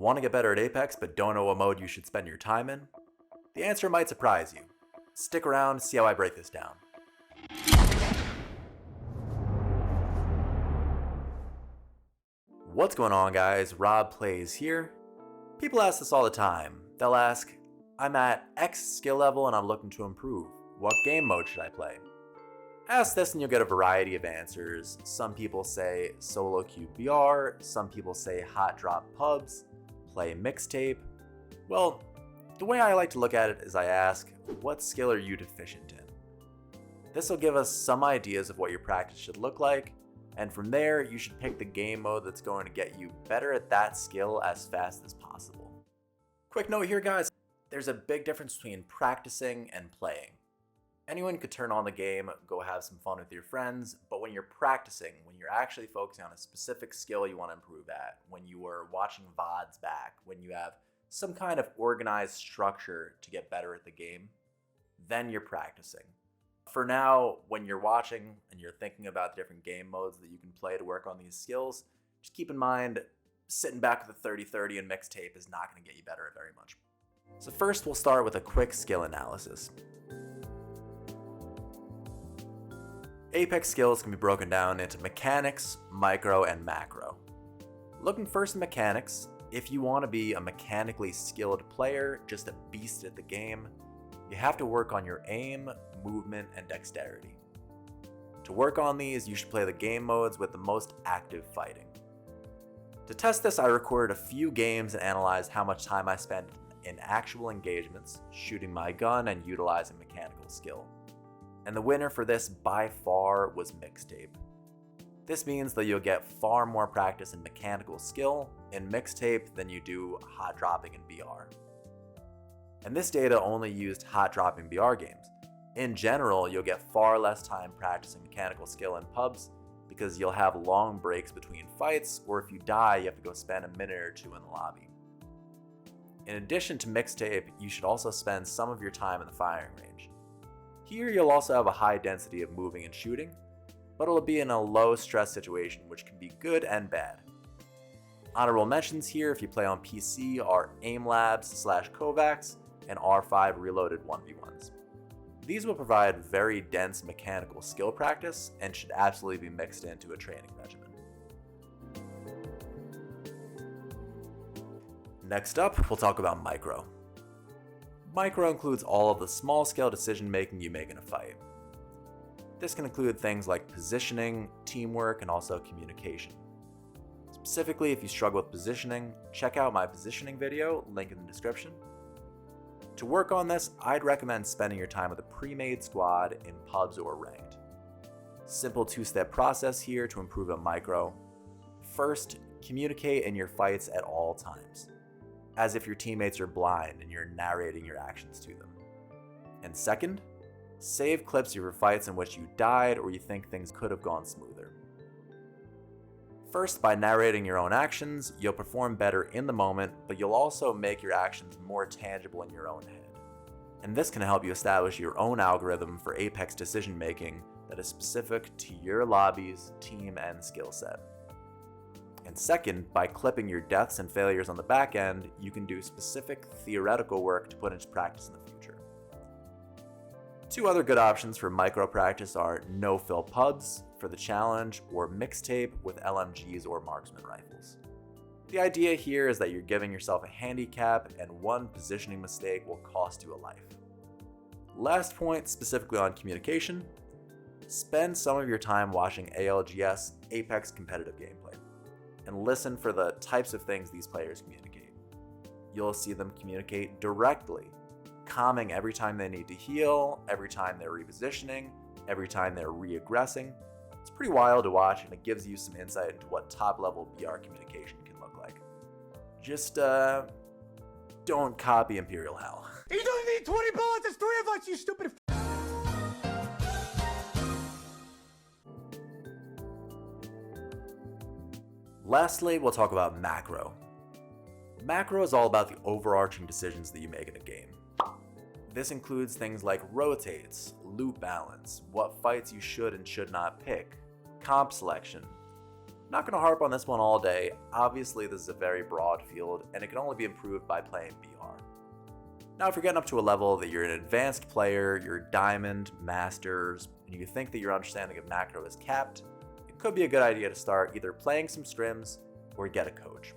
Want to get better at Apex but don't know what mode you should spend your time in? The answer might surprise you. Stick around, see how I break this down. What's going on, guys? Rob Plays here. People ask this all the time. They'll ask, I'm at X skill level and I'm looking to improve. What game mode should I play? Ask this and you'll get a variety of answers. Some people say solo queue BR, some people say hot drop pubs, play Mixtape. Well, the way I like to look at it is I ask, what skill are you deficient in? This will give us some ideas of what your practice should look like, and from there you should pick the game mode that's going to get you better at that skill as fast as possible. Quick note here, guys, there's a big difference between practicing and playing. Anyone could turn on the game, go have some fun with your friends, but when you're practicing, when you're actually focusing on a specific skill you want to improve at, when you are watching VODs back, when you have some kind of organized structure to get better at the game, then you're practicing. For now, when you're watching and you're thinking about the different game modes that you can play to work on these skills, just keep in mind, sitting back with a 30-30 and Mixtape is not going to get you better at very much. So first, we'll start with a quick skill analysis. Apex skills can be broken down into mechanics, micro, and macro. Looking first at mechanics, if you want to be a mechanically skilled player, just a beast at the game, you have to work on your aim, movement, and dexterity. To work on these, you should play the game modes with the most active fighting. To test this, I recorded a few games and analyzed how much time I spent in actual engagements, shooting my gun and utilizing mechanical skill. And the winner for this by far was Mixtape. This means that you'll get far more practice in mechanical skill in Mixtape than you do hot dropping in BR. And this data only used hot dropping BR games. In general, you'll get far less time practicing mechanical skill in pubs because you'll have long breaks between fights, or if you die, you have to go spend a minute or two in the lobby. In addition to Mixtape, you should also spend some of your time in the firing range. Here you'll also have a high density of moving and shooting, but it'll be in a low stress situation, which can be good and bad. Honorable mentions here if you play on PC are Aim Labs / Kovacs and R5 Reloaded 1v1s. These will provide very dense mechanical skill practice and should absolutely be mixed into a training regimen. Next up, we'll talk about micro. Micro includes all of the small scale decision making you make in a fight. This can include things like positioning, teamwork, and also communication. Specifically, if you struggle with positioning, check out my positioning video, link in the description. To work on this, I'd recommend spending your time with a pre-made squad in pubs or ranked. Simple two-step process here to improve a micro. First, communicate in your fights at all times, as if your teammates are blind and you're narrating your actions to them. And second, save clips of your fights in which you died or you think things could have gone smoother. First, by narrating your own actions, you'll perform better in the moment, but you'll also make your actions more tangible in your own head. And this can help you establish your own algorithm for Apex decision making that is specific to your lobby's team and skill set. And second, by clipping your deaths and failures on the back end, you can do specific theoretical work to put into practice in the future. Two other good options for micro practice are no-fill pubs for the challenge or Mixtape with LMGs or marksman rifles. The idea here is that you're giving yourself a handicap and one positioning mistake will cost you a life. Last point, specifically on communication, spend some of your time watching ALGS Apex competitive gameplay and listen for the types of things these players communicate. You'll see them communicate directly, calming every time they need to heal, every time they're repositioning, every time they're re-aggressing. It's pretty wild to watch and it gives you some insight into what top level BR communication can look like. Just don't copy Imperial Hell. You don't need 20 bullets, there's 3 of us, you stupid Lastly, we'll talk about macro. Macro is all about the overarching decisions that you make in a game. This includes things like rotates, loot balance, what fights you should and should not pick, comp selection. Not going to harp on this one all day. Obviously, this is a very broad field, and it can only be improved by playing BR. Now, if you're getting up to a level that you're an advanced player, you're Diamond, Masters, and you think that your understanding of macro is capped, it could be a good idea to start either playing some scrims or get a coach.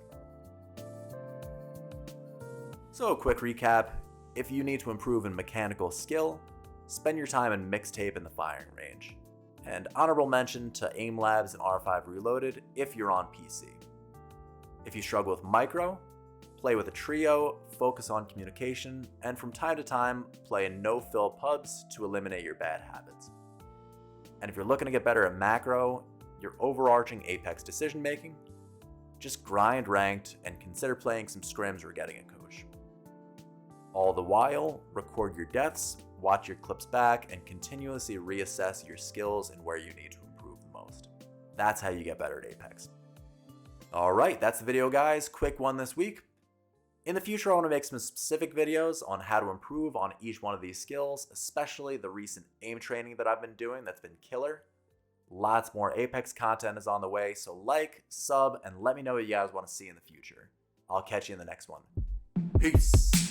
So a quick recap, if you need to improve in mechanical skill, spend your time in Mixtape in the firing range. And honorable mention to Aim Labs and R5 Reloaded if you're on PC. If you struggle with micro, play with a trio, focus on communication, and from time to time, play in no-fill pubs to eliminate your bad habits. And if you're looking to get better at macro, your overarching Apex decision making, just grind ranked and consider playing some scrims or getting a coach. All the while, record your deaths, watch your clips back, and continuously reassess your skills and where you need to improve the most. That's how you get better at Apex. Alright, that's the video guys, quick one this week. In the future I want to make some specific videos on how to improve on each one of these skills, especially the recent aim training that I've been doing that's been killer. Lots more Apex content is on the way, so like, sub, and let me know what you guys want to see in the future. I'll catch you in the next one. Peace!